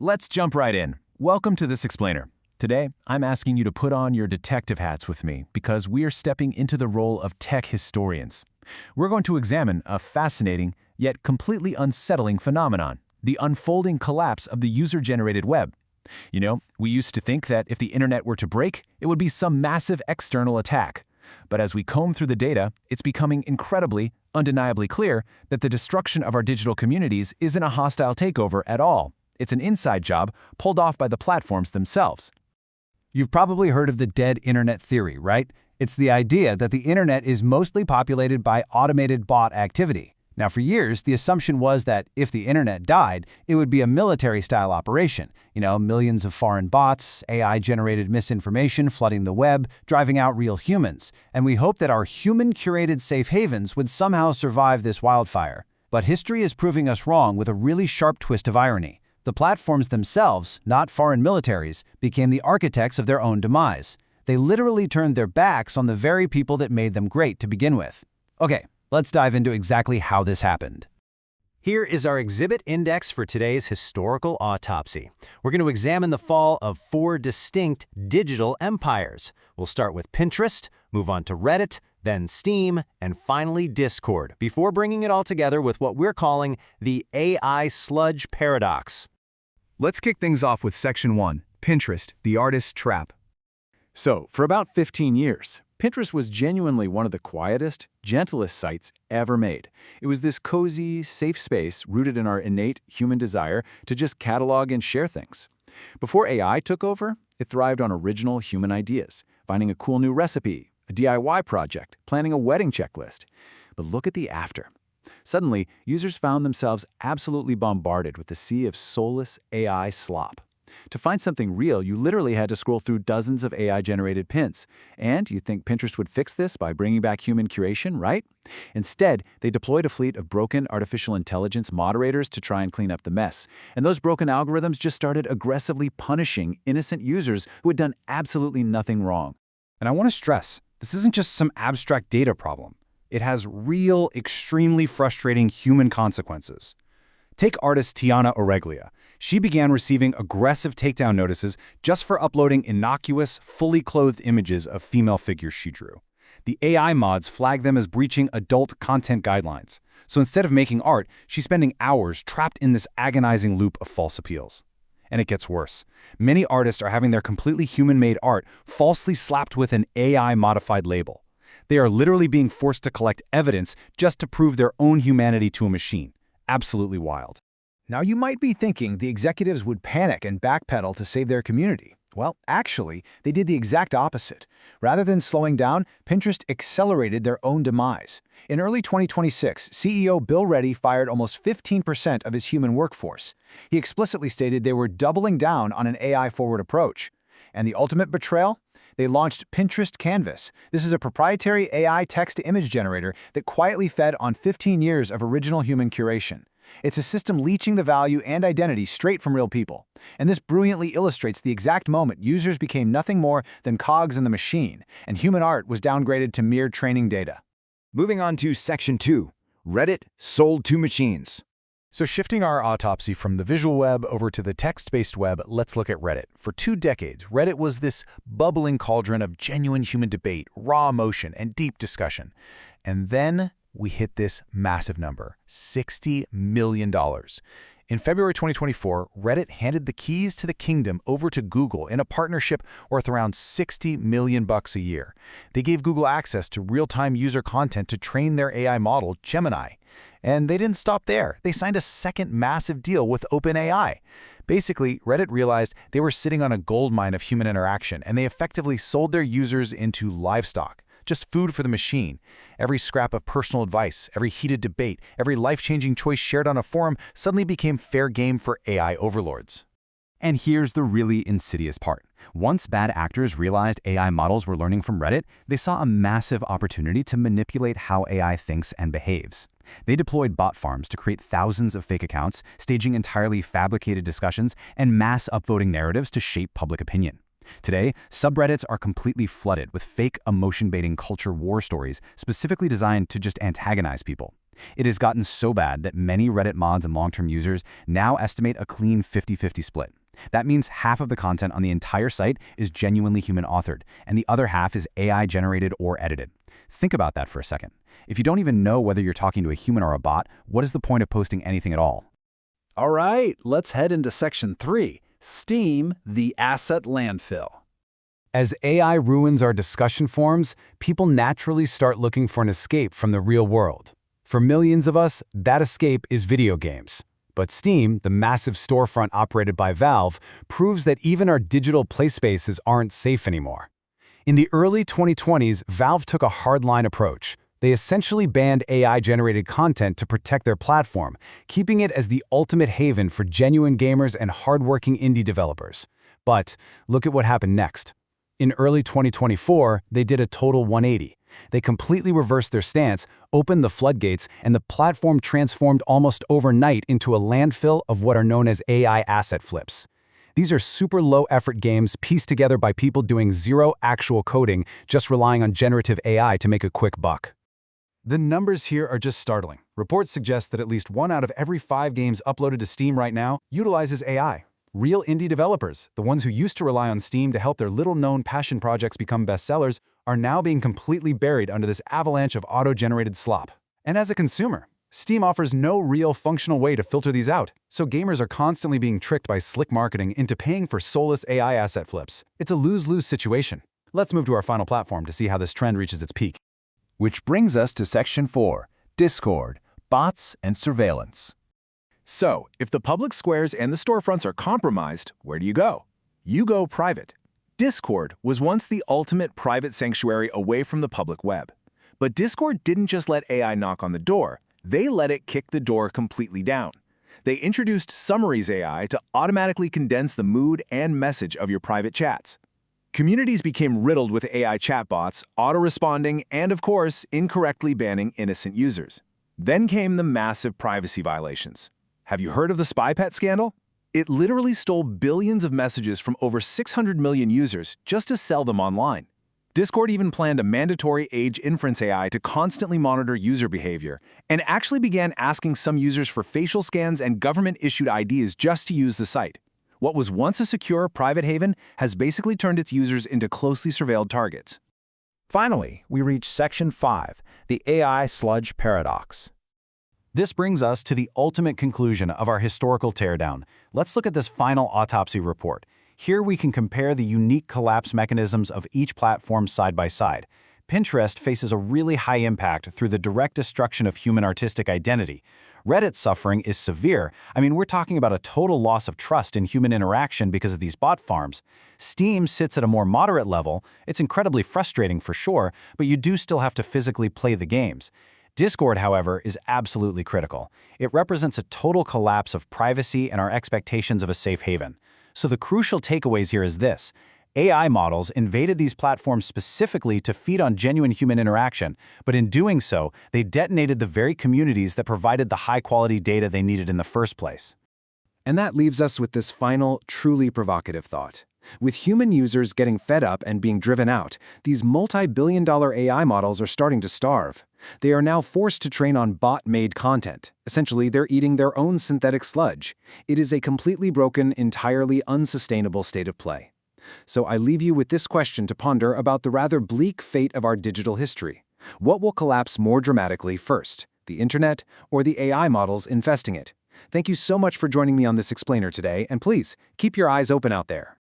Let's jump right in. Welcome to This Explainer. Today, I'm asking you to put on your detective hats with me because we are stepping into the role of tech historians. We're going to examine a fascinating, yet completely unsettling phenomenon, the unfolding collapse of the user-generated web. You know, we used to think that if the internet were to break, it would be some massive external attack. But as we comb through the data, it's becoming incredibly, undeniably clear that the destruction of our digital communities isn't a hostile takeover at all. It's an inside job pulled off by the platforms themselves. You've probably heard of the dead internet theory, right? It's the idea that the internet is mostly populated by automated bot activity. Now, for years, the assumption was that if the internet died, it would be a military-style operation. Millions of foreign bots, AI-generated misinformation flooding the web, driving out real humans. And we hoped that our human-curated safe havens would somehow survive this wildfire. But history is proving us wrong with a really sharp twist of irony. The platforms themselves, not foreign militaries, became the architects of their own demise. They literally turned their backs on the very people that made them great to begin with. Okay, let's dive into exactly how this happened. Here is our exhibit index for today's historical autopsy. We're going to examine the fall of 4 distinct digital empires. We'll start with Pinterest, move on to Reddit, then Steam, and finally Discord, before bringing it all together with what we're calling the AI sludge paradox. Let's kick things off with Section 1, Pinterest, the artist's trap. So, for about 15 years, Pinterest was genuinely one of the quietest, gentlest sites ever made. It was this cozy, safe space rooted in our innate human desire to just catalog and share things. Before AI took over, it thrived on original human ideas, finding a cool new recipe, a DIY project, planning a wedding checklist. But look at the after. Suddenly, users found themselves absolutely bombarded with the sea of soulless AI slop. To find something real, you literally had to scroll through dozens of AI-generated pins. And you think Pinterest would fix this by bringing back human curation, right? Instead, they deployed a fleet of broken artificial intelligence moderators to try and clean up the mess. And those broken algorithms just started aggressively punishing innocent users who had done absolutely nothing wrong. And I want to stress, this isn't just some abstract data problem. It has real, extremely frustrating human consequences. Take artist Tiana Oreglia. She began receiving aggressive takedown notices just for uploading innocuous, fully clothed images of female figures she drew. The AI mods flagged them as breaching adult content guidelines. So instead of making art, she's spending hours trapped in this agonizing loop of false appeals. And it gets worse. Many artists are having their completely human-made art falsely slapped with an AI-modified label. They are literally being forced to collect evidence just to prove their own humanity to a machine. Absolutely wild. Now you might be thinking the executives would panic and backpedal to save their community. Well, actually, they did the exact opposite. Rather than slowing down, Pinterest accelerated their own demise. In early 2026, CEO Bill Ready fired almost 15% of his human workforce. He explicitly stated they were doubling down on an AI-forward approach. And the ultimate betrayal? They launched Pinterest Canvas. This is a proprietary AI text-to-image generator that quietly fed on 15 years of original human curation. It's a system leeching the value and identity straight from real people. And this brilliantly illustrates the exact moment users became nothing more than cogs in the machine, and human art was downgraded to mere training data. Moving on to Section 2, Reddit sold to machines. So shifting our autopsy from the visual web over to the text-based web, let's look at Reddit. For 2 decades, Reddit was this bubbling cauldron of genuine human debate, raw emotion, and deep discussion. And then we hit this massive number, $60 million. In February 2024, Reddit handed the keys to the kingdom over to Google in a partnership worth around $60 million a year. They gave Google access to real-time user content to train their AI model, Gemini. And they didn't stop there. They signed a second massive deal with OpenAI. Basically, Reddit realized they were sitting on a goldmine of human interaction, and they effectively sold their users into livestock. Just food for the machine. Every scrap of personal advice, every heated debate, every life-changing choice shared on a forum suddenly became fair game for AI overlords. And here's the really insidious part. Once bad actors realized AI models were learning from Reddit, they saw a massive opportunity to manipulate how AI thinks and behaves. They deployed bot farms to create thousands of fake accounts, staging entirely fabricated discussions and mass upvoting narratives to shape public opinion. Today, subreddits are completely flooded with fake emotion-baiting culture war stories specifically designed to just antagonize people. It has gotten so bad that many Reddit mods and long-term users now estimate a clean 50-50 split. That means half of the content on the entire site is genuinely human-authored, and the other half is AI-generated or edited. Think about that for a second. If you don't even know whether you're talking to a human or a bot, what is the point of posting anything at all? All right, let's head into Section 3, Steam, the Asset Landfill. As AI ruins our discussion forums, people naturally start looking for an escape from the real world. For millions of us, that escape is video games. But Steam, the massive storefront operated by Valve, proves that even our digital play spaces aren't safe anymore. In the early 2020s, Valve took a hardline approach. They essentially banned AI-generated content to protect their platform, keeping it as the ultimate haven for genuine gamers and hardworking indie developers. But look at what happened next. In early 2024, they did a total 180. They completely reversed their stance, opened the floodgates, and the platform transformed almost overnight into a landfill of what are known as AI asset flips. These are super low-effort games pieced together by people doing zero actual coding, just relying on generative AI to make a quick buck. The numbers here are just startling. Reports suggest that at least 1 out of every 5 games uploaded to Steam right now utilizes AI. Real indie developers, the ones who used to rely on Steam to help their little-known passion projects become bestsellers, are now being completely buried under this avalanche of auto-generated slop. And as a consumer, Steam offers no real functional way to filter these out, so gamers are constantly being tricked by slick marketing into paying for soulless AI asset flips. It's a lose-lose situation. Let's move to our final platform to see how this trend reaches its peak. Which brings us to Section 4, Discord, Bots and Surveillance. So, if the public squares and the storefronts are compromised, where do you go? You go private. Discord was once the ultimate private sanctuary away from the public web. But Discord didn't just let AI knock on the door, they let it kick the door completely down. They introduced Summaries AI to automatically condense the mood and message of your private chats. Communities became riddled with AI chatbots, auto-responding, and of course, incorrectly banning innocent users. Then came the massive privacy violations. Have you heard of the spy pet scandal? It literally stole billions of messages from over 600 million users just to sell them online. Discord even planned a mandatory age inference AI to constantly monitor user behavior, and actually began asking some users for facial scans and government-issued IDs just to use the site. What was once a secure private haven has basically turned its users into closely surveilled targets. Finally, we reach Section 5, the AI sludge paradox. This brings us to the ultimate conclusion of our historical teardown. Let's look at this final autopsy report. Here we can compare the unique collapse mechanisms of each platform side by side. Pinterest faces a really high impact through the direct destruction of human artistic identity. Reddit's suffering is severe. I mean, we're talking about a total loss of trust in human interaction because of these bot farms. Steam sits at a more moderate level. It's incredibly frustrating for sure, but you do still have to physically play the games. Discord, however, is absolutely critical. It represents a total collapse of privacy and our expectations of a safe haven. So the crucial takeaways here is this. AI models invaded these platforms specifically to feed on genuine human interaction, but in doing so, they detonated the very communities that provided the high-quality data they needed in the first place. And that leaves us with this final, truly provocative thought. With human users getting fed up and being driven out, these multi-billion-dollar AI models are starting to starve. They are now forced to train on bot-made content. Essentially, they're eating their own synthetic sludge. It is a completely broken, entirely unsustainable state of play. So I leave you with this question to ponder about the rather bleak fate of our digital history. What will collapse more dramatically first, the internet or the AI models infesting it? Thank you so much for joining me on this explainer today, and please, keep your eyes open out there.